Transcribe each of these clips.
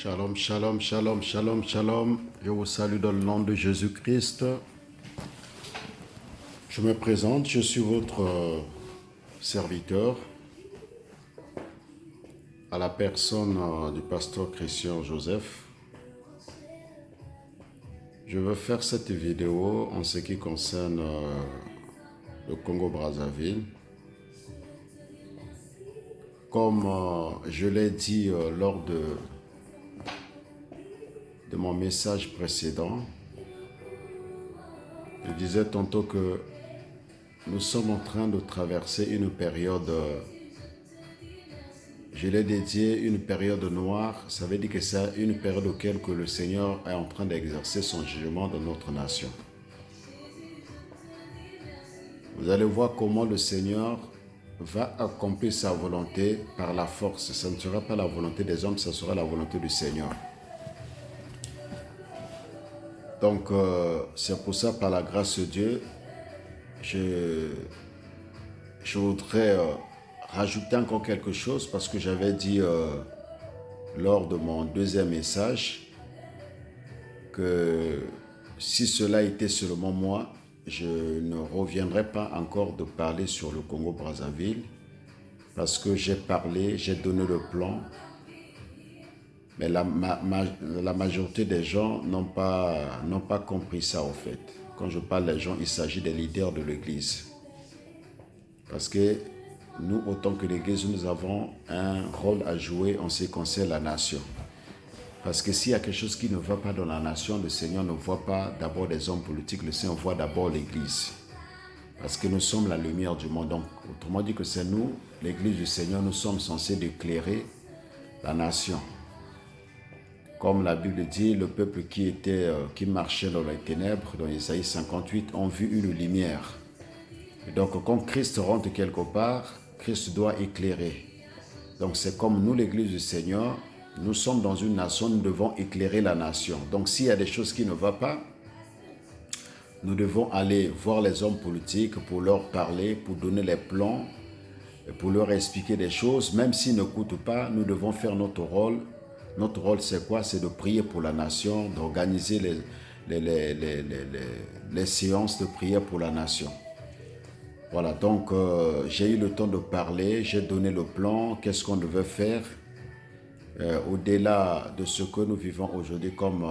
Shalom, shalom, shalom, shalom, shalom. Je vous salue dans le nom de Jésus-Christ. Je me présente, je suis votre serviteur à la personne du pasteur Christian Joseph. Je veux faire cette vidéo en ce qui concerne le Congo-Brazzaville. Comme je l'ai dit lors de mon message précédent, je disais tantôt que nous sommes en train de traverser une période, je l'ai dédié une période noire. Ça veut dire que c'est une période auquel que le Seigneur est en train d'exercer son jugement dans notre nation. Vous allez voir comment le Seigneur va accomplir sa volonté par la force. Ce ne sera pas la volonté des hommes, ce sera la volonté du Seigneur. Donc, c'est pour ça, par la grâce de Dieu, je voudrais rajouter encore quelque chose parce que j'avais dit lors de mon deuxième message que si cela était seulement moi, je ne reviendrai pas encore de parler sur le Congo-Brazzaville parce que j'ai parlé, j'ai donné le plan, mais la majorité des gens n'ont pas compris ça en fait. Quand je parle des gens, il s'agit des leaders de l'Église. Parce que nous, autant que l'Église, nous avons un rôle à jouer en ce qui concerne la nation. Parce que s'il y a quelque chose qui ne va pas dans la nation, le Seigneur ne voit pas d'abord des hommes politiques, le Seigneur voit d'abord l'Église. Parce que nous sommes la lumière du monde. Donc, autrement dit que c'est nous, l'Église du Seigneur, nous sommes censés éclairer la nation. Comme la Bible dit, le peuple qui marchait dans les ténèbres, dans Isaïe 58, ont vu une lumière. Et donc, quand Christ rentre quelque part, Christ doit éclairer. Donc, c'est comme nous, l'Église du Seigneur, nous sommes dans une nation, nous devons éclairer la nation. Donc, s'il y a des choses qui ne vont pas, nous devons aller voir les hommes politiques pour leur parler, pour donner les plans, pour leur expliquer des choses. Même s'ils n'écoutent pas, nous devons faire notre rôle. Notre rôle, c'est quoi? C'est de prier pour la nation, d'organiser les séances de prière pour la nation. Voilà, donc j'ai eu le temps de parler, j'ai donné le plan, qu'est-ce qu'on devait faire au-delà de ce que nous vivons aujourd'hui comme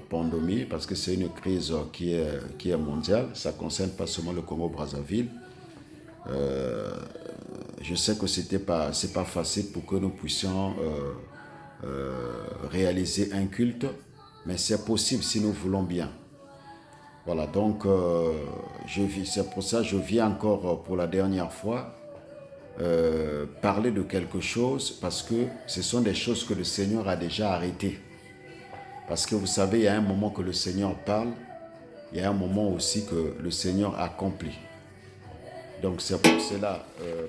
pandémie, parce que c'est une crise qui est mondiale, ça ne concerne pas seulement le Congo-Brazzaville. Je sais que c'est pas facile pour que nous puissions réaliser un culte, mais c'est possible si nous voulons bien. Voilà, donc c'est pour ça que je viens encore pour la dernière fois parler de quelque chose parce que ce sont des choses que le Seigneur a déjà arrêtées. Parce que vous savez, il y a un moment que le Seigneur parle, il y a un moment aussi que le Seigneur accomplit. Donc c'est pour cela,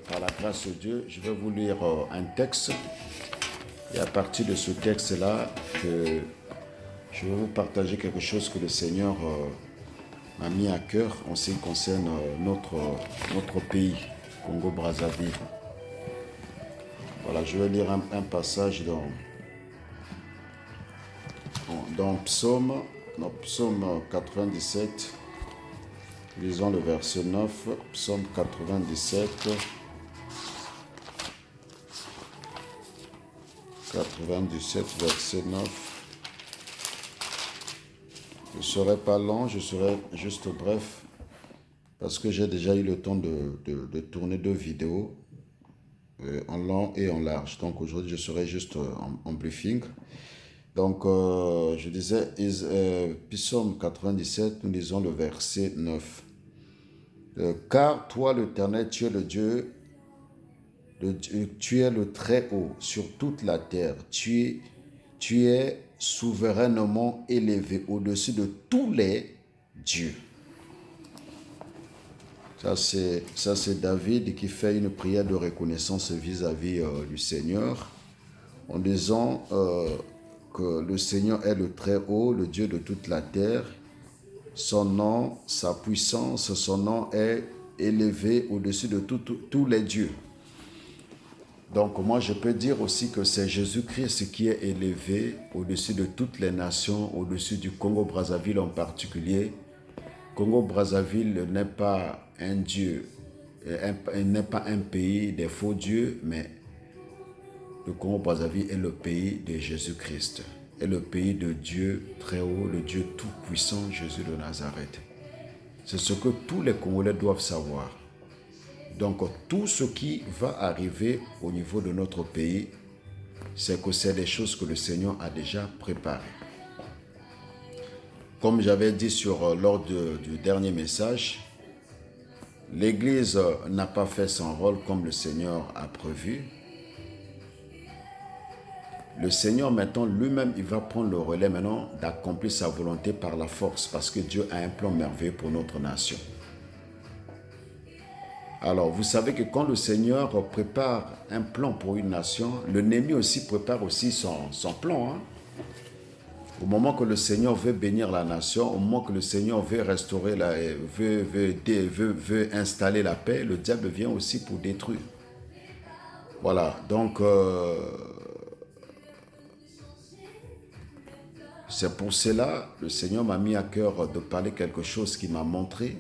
par la grâce de Dieu, je vais vous lire un texte. Et à partir de ce texte-là, je vais vous partager quelque chose que le Seigneur m'a mis à cœur en ce qui concerne notre pays, Congo-Brazzaville. Voilà, je vais lire un passage dans Psaume 97. Lisons le verset 9, Psaume 97. 97, verset 9. Je ne serai pas long, je serai juste bref, parce que j'ai déjà eu le temps de tourner 2 vidéos, en long et en large. Donc aujourd'hui, je serai juste en briefing. Donc, je disais, Psaume 97, nous lisons le verset 9. Car toi, l'Éternel, tu es le Dieu, tu es le Très-Haut sur toute la terre. Tu es souverainement élevé au-dessus de tous les dieux. Ça, c'est David qui fait une prière de reconnaissance vis-à-vis du Seigneur, en disant que le Seigneur est le Très-Haut, le Dieu de toute la terre. Son nom, sa puissance, son nom est élevé au-dessus de tous les dieux. Donc moi, je peux dire aussi que c'est Jésus-Christ qui est élevé au-dessus de toutes les nations, au-dessus du Congo-Brazzaville en particulier. Congo-Brazzaville n'est pas un Dieu, n'est pas un pays des faux dieux, mais le Congo-Brazzaville est le pays de Jésus-Christ, est le pays de Dieu très haut, le Dieu tout-puissant, Jésus de Nazareth. C'est ce que tous les Congolais doivent savoir. Donc tout ce qui va arriver au niveau de notre pays, c'est que c'est des choses que le Seigneur a déjà préparées. Comme j'avais dit lors du dernier message, l'Église n'a pas fait son rôle comme le Seigneur a prévu. Le Seigneur maintenant lui-même, il va prendre le relais maintenant d'accomplir sa volonté par la force parce que Dieu a un plan merveilleux pour notre nation. Alors, vous savez que quand le Seigneur prépare un plan pour une nation, l'ennemi aussi prépare aussi son plan. Au moment que le Seigneur veut bénir la nation, au moment que le Seigneur veut restaurer, veut installer la paix, le diable vient aussi pour détruire. Voilà, donc c'est pour cela que le Seigneur m'a mis à cœur de parler quelque chose qui m'a montré.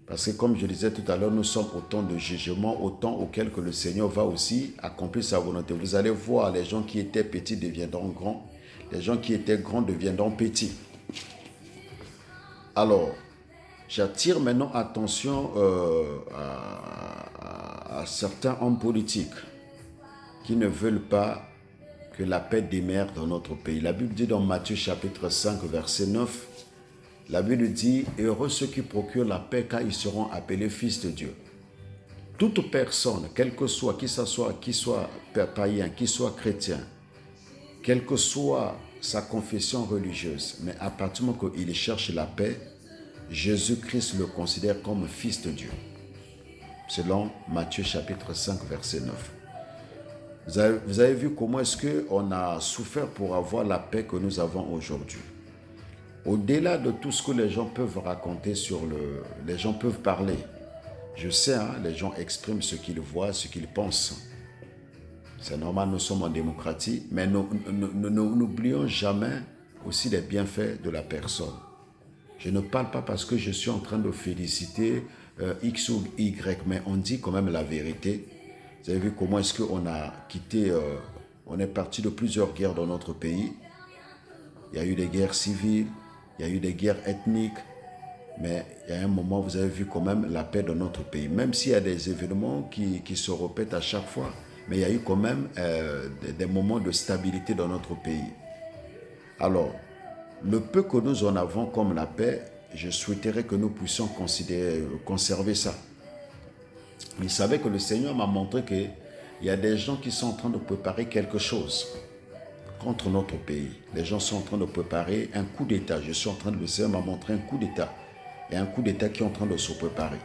Parce que comme je disais tout à l'heure, nous sommes au temps de jugement, au temps auquel que le Seigneur va aussi accomplir sa volonté. Vous allez voir, les gens qui étaient petits deviendront grands. Les gens qui étaient grands deviendront petits. Alors, j'attire maintenant attention à certains hommes politiques qui ne veulent pas que la paix demeure dans notre pays. La Bible dit dans Matthieu chapitre 5, verset 9, la Bible dit « Heureux ceux qui procurent la paix car ils seront appelés fils de Dieu ». Toute personne, quel que soit, qui soit païen, qui soit chrétien, quelle que soit sa confession religieuse, mais à partir du moment qu'il cherche la paix, Jésus-Christ le considère comme fils de Dieu. Selon Matthieu chapitre 5, verset 9. Vous avez vu comment est-ce qu'on a souffert pour avoir la paix que nous avons aujourd'hui. Au-delà de tout ce que les gens peuvent raconter les gens peuvent parler. Je sais, les gens expriment ce qu'ils voient, ce qu'ils pensent. C'est normal, nous sommes en démocratie, mais nous n'oublions jamais aussi les bienfaits de la personne. Je ne parle pas parce que je suis en train de féliciter X ou Y, mais on dit quand même la vérité. Vous avez vu comment est-ce qu'on a quitté, on est parti de plusieurs guerres dans notre pays. Il y a eu des guerres civiles, il y a eu des guerres ethniques, mais il y a un moment, vous avez vu quand même la paix dans notre pays. Même s'il y a des événements qui se répètent à chaque fois, mais il y a eu quand même des moments de stabilité dans notre pays. Alors, le peu que nous en avons comme la paix, je souhaiterais que nous puissions conserver ça. Vous savez que le Seigneur m'a montré qu'il y a des gens qui sont en train de préparer quelque chose contre notre pays. Les gens sont en train de préparer un coup d'État. Le Seigneur m'a montré un coup d'État. Et un coup d'État qui est en train de se préparer.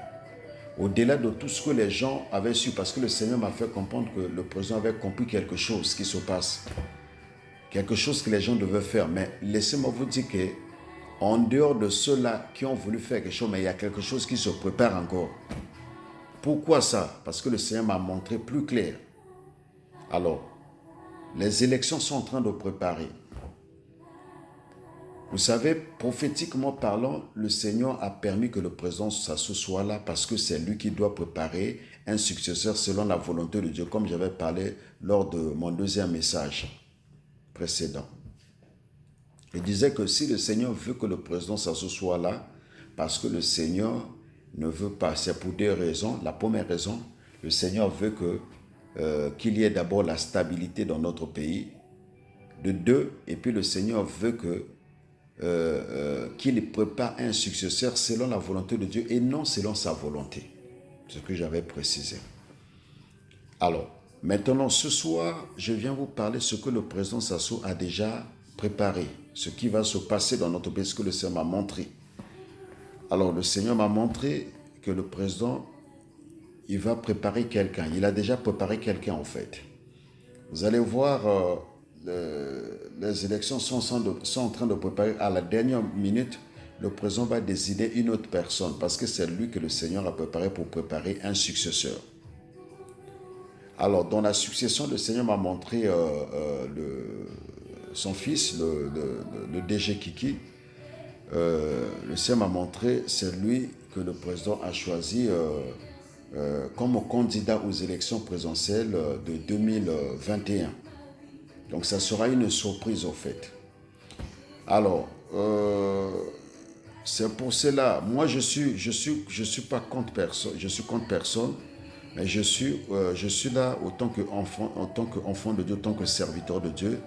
Au-delà de tout ce que les gens avaient su, parce que le Seigneur m'a fait comprendre que le président avait compris quelque chose qui se passe. Quelque chose que les gens devaient faire. Mais laissez-moi vous dire que en dehors de ceux-là qui ont voulu faire quelque chose, mais il y a quelque chose qui se prépare encore. Pourquoi ça? Parce que le Seigneur m'a montré plus clair. Alors, les élections sont en train de préparer. Vous savez, prophétiquement parlant, le Seigneur a permis que le président Sassou soit là parce que c'est lui qui doit préparer un successeur selon la volonté de Dieu, comme j'avais parlé lors de mon deuxième message précédent. Il disait que si le Seigneur veut que le président Sassou soit là, parce que le Seigneur ne veut pas, c'est pour deux raisons. La première raison, le Seigneur veut qu'il y ait d'abord la stabilité dans notre pays. De deux, et puis le Seigneur veut qu'il prépare un successeur selon la volonté de Dieu et non selon sa volonté. C'est ce que j'avais précisé. Alors, maintenant, ce soir, je viens vous parler de ce que le président Sassou a déjà préparé, ce qui va se passer dans notre pays, ce que le Seigneur m'a montré. Alors, le Seigneur m'a montré que le président, il va préparer quelqu'un. Il a déjà préparé quelqu'un, en fait. Vous allez voir, les élections sont en train de préparer. À la dernière minute, le président va désigner une autre personne parce que c'est lui que le Seigneur a préparé pour préparer un successeur. Alors, dans la succession, le Seigneur m'a montré son fils, le DG Kiki. Le Seigneur m'a montré, c'est lui que le président a choisi comme candidat aux élections présidentielles de 2021. Donc, ça sera une surprise, au fait. Alors, c'est pour cela, moi je suis pas contre personne, je suis contre personne, mais je suis là en tant qu'enfant de Dieu, en tant que serviteur de Dieu.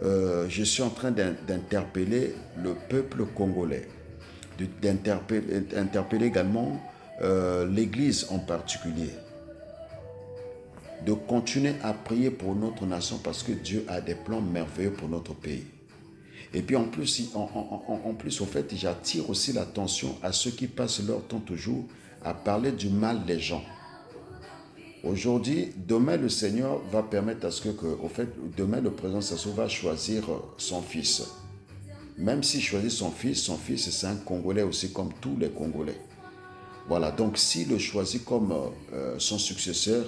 Je suis en train d'interpeller le peuple congolais, d'interpeller également l'Église en particulier, de continuer à prier pour notre nation parce que Dieu a des plans merveilleux pour notre pays. Et puis en plus, au fait, j'attire aussi l'attention à ceux qui passent leur temps toujours à parler du mal des gens. Aujourd'hui, demain, le Seigneur va permettre à ce au fait, demain, le président Sassou va choisir son fils. Même s'il choisit son fils, c'est un Congolais aussi comme tous les Congolais. Voilà, donc s'il le choisit comme son successeur,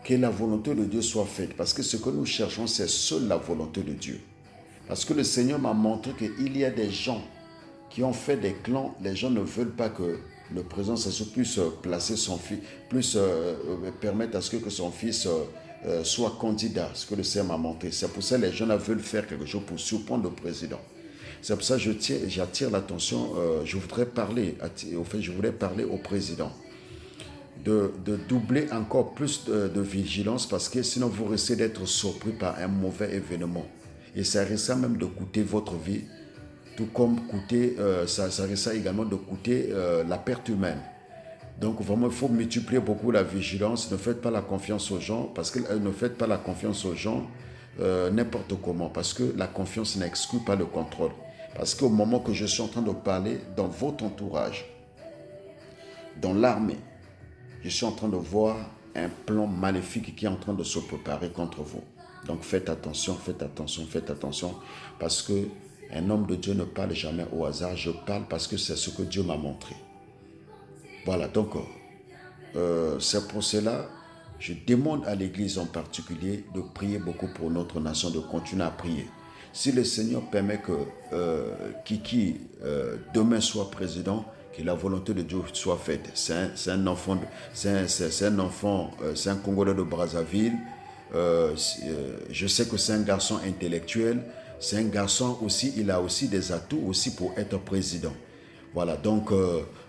que la volonté de Dieu soit faite. Parce que ce que nous cherchons, c'est seule la volonté de Dieu. Parce que le Seigneur m'a montré qu'il y a des gens qui ont fait des clans. Les gens ne veulent pas que le président Sassou puisse placer son fils, puisse permettre à ce que son fils soit candidat. Ce que le Seigneur m'a montré. C'est pour ça que les gens veulent faire quelque chose pour surprendre le président. C'est pour ça que j'attire l'attention. Je voudrais parler au président de doubler encore plus de vigilance parce que sinon vous risquez d'être surpris par un mauvais événement. Et ça risque même de coûter votre vie, tout comme ça risque également de coûter la perte humaine. Donc vraiment, il faut multiplier beaucoup la vigilance. Ne faites pas la confiance aux gens, parce que ne faites pas la confiance aux gens n'importe comment, parce que la confiance n'exclut pas le contrôle. Parce qu'au moment que je suis en train de parler, dans votre entourage, dans l'armée, je suis en train de voir un plan maléfique qui est en train de se préparer contre vous. Donc faites attention, parce qu'un homme de Dieu ne parle jamais au hasard. Je parle parce que c'est ce que Dieu m'a montré. Voilà, donc c'est pour cela, je demande à l'Église en particulier de prier beaucoup pour notre nation, de continuer à prier. Si le Seigneur permet que Kiki demain soit président, que la volonté de Dieu soit faite. C'est un enfant, c'est un Congolais de Brazzaville. Je sais que c'est un garçon intellectuel. C'est un garçon aussi, il a aussi des atouts aussi pour être président. Voilà, donc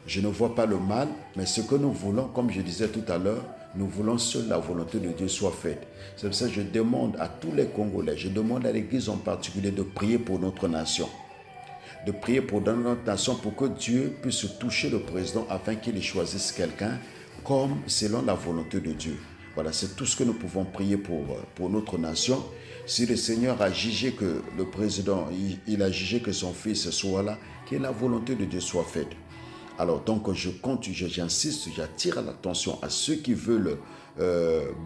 je ne vois pas le mal, mais ce que nous voulons, comme je disais tout à l'heure, nous voulons seule la volonté de Dieu soit faite. C'est pour ça que je demande à tous les Congolais, je demande à l'Église en particulier de prier pour notre nation. De prier pour notre nation pour que Dieu puisse toucher le président afin qu'il choisisse quelqu'un comme selon la volonté de Dieu. Voilà, c'est tout ce que nous pouvons prier pour notre nation. Si le Seigneur a jugé que le président, il a jugé que son fils soit là, que la volonté de Dieu soit faite. Alors donc j'insiste, j'attire l'attention à ceux qui veulent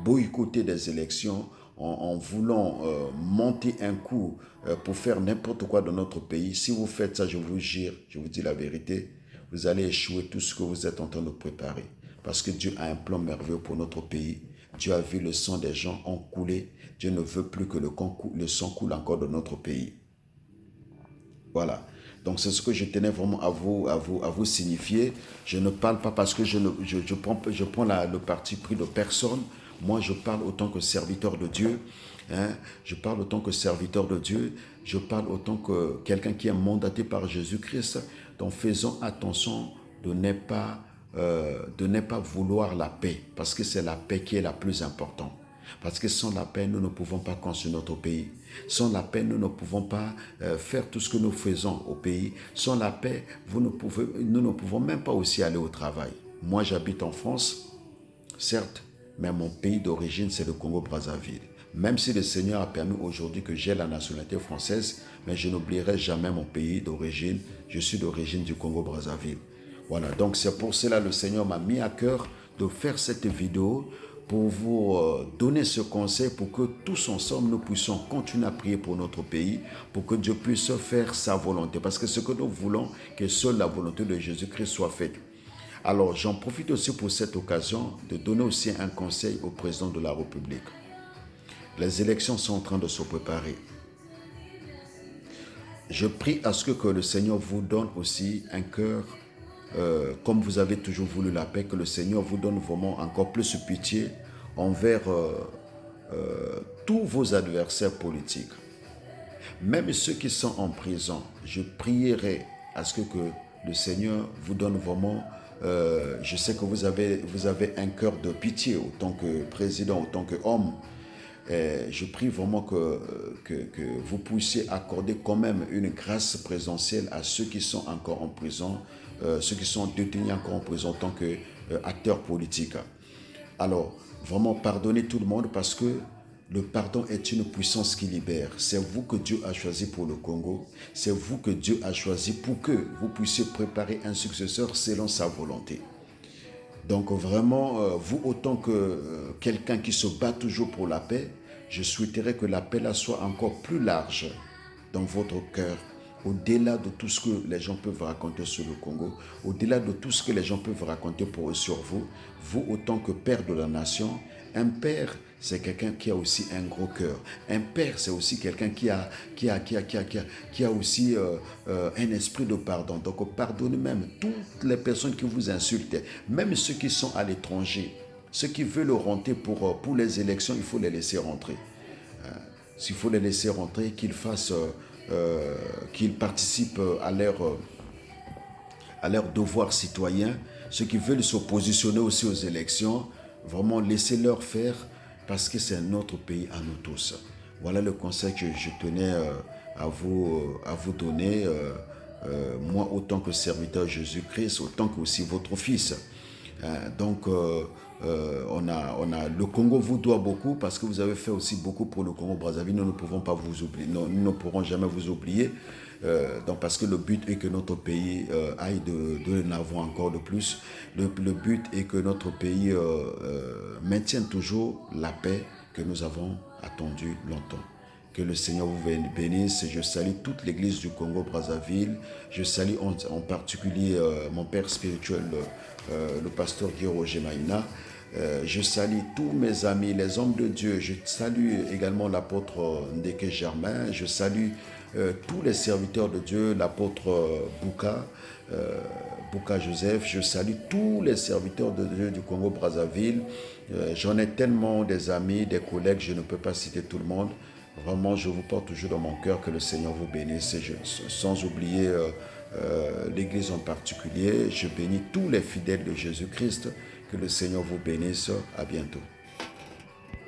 boycotter des élections en voulant monter un coup pour faire n'importe quoi dans notre pays. Si vous faites ça, je vous jure, je vous dis la vérité, vous allez échouer tout ce que vous êtes en train de préparer. Parce que Dieu a un plan merveilleux pour notre pays. Dieu a vu le sang des gens en couler. Dieu ne veut plus que le sang coule encore dans notre pays. Voilà. Donc c'est ce que je tenais vraiment à vous signifier. Je ne parle pas parce que je prends le parti pris de personne. Moi, je parle autant que serviteur de Dieu. Je parle autant que serviteur de Dieu. Je parle autant que quelqu'un qui est mandaté par Jésus-Christ. Donc faisons attention de ne pas vouloir la paix. Parce que c'est la paix qui est la plus importante. Parce que sans la paix, nous ne pouvons pas construire notre pays. Sans la paix, nous ne pouvons pas faire tout ce que nous faisons au pays. Sans la paix, nous ne pouvons même pas aussi aller au travail. Moi, j'habite en France, certes, mais mon pays d'origine, c'est le Congo-Brazzaville. Même si le Seigneur a permis aujourd'hui que j'ai la nationalité française, mais je n'oublierai jamais mon pays d'origine. Je suis d'origine du Congo-Brazzaville. Voilà, donc c'est pour cela que le Seigneur m'a mis à cœur de faire cette vidéo pour vous donner ce conseil pour que tous ensemble nous puissions continuer à prier pour notre pays, pour que Dieu puisse faire sa volonté. Parce que ce que nous voulons, que seule la volonté de Jésus-Christ soit faite. Alors, j'en profite aussi pour cette occasion de donner aussi un conseil au président de la République. Les élections sont en train de se préparer. Je prie à ce que le Seigneur vous donne aussi un cœur, comme vous avez toujours voulu la paix, que le Seigneur vous donne vraiment encore plus de pitié envers tous vos adversaires politiques. Même ceux qui sont en prison, je prierai à ce que le Seigneur vous donne vraiment, je sais que vous avez un cœur de pitié autant que président, autant qu'homme. Je prie vraiment que vous puissiez accorder quand même une grâce présentielle à ceux qui sont encore en prison, ceux qui sont détenus encore en prison en tant qu'acteurs politiques. Alors, vraiment pardonnez tout le monde parce que le pardon est une puissance qui libère. C'est vous que Dieu a choisi pour le Congo. C'est vous que Dieu a choisi pour que vous puissiez préparer un successeur selon sa volonté. Donc vraiment, vous autant que quelqu'un qui se bat toujours pour la paix, je souhaiterais que la paix là soit encore plus large dans votre cœur, au-delà de tout ce que les gens peuvent raconter sur le Congo, au-delà de tout ce que les gens peuvent raconter sur vous, vous autant que père de la nation, un père, c'est quelqu'un qui a aussi un gros cœur. Un père, c'est aussi quelqu'un qui a aussi un esprit de pardon. Donc, pardonnez même toutes les personnes qui vous insultent, même ceux qui sont à l'étranger. Ceux qui veulent rentrer pour les élections, il faut les laisser rentrer. S'il faut les laisser rentrer, qu'ils participent à leur devoir citoyen. Ceux qui veulent se positionner aussi aux élections, vraiment laissez-leur faire parce que c'est notre pays à nous tous. Voilà le conseil que je tenais à vous donner, moi autant que serviteur de Jésus-Christ, autant que aussi votre fils. Donc, le Congo vous doit beaucoup parce que vous avez fait aussi beaucoup pour le Congo-Brazzaville. Nous ne pouvons pas vous oublier, nous ne pourrons jamais vous oublier. Donc parce que le but est que notre pays aille de l'avant encore de plus. Le but est que notre pays maintienne toujours la paix que nous avons attendue longtemps. Que le Seigneur vous bénisse. Je salue toute l'église du Congo-Brazzaville. Je salue en particulier mon père spirituel, le pasteur Guy Roger Maïna. Je salue tous mes amis, les hommes de Dieu. Je salue également l'apôtre Ndeke Germain. Je salue tous les serviteurs de Dieu, l'apôtre Bouka Joseph. Je salue tous les serviteurs de Dieu du Congo-Brazzaville. J'en ai tellement des amis, des collègues, je ne peux pas citer tout le monde. Vraiment, je vous porte toujours dans mon cœur, que le Seigneur vous bénisse. Sans oublier l'Église en particulier, je bénis tous les fidèles de Jésus-Christ. Que le Seigneur vous bénisse. À bientôt.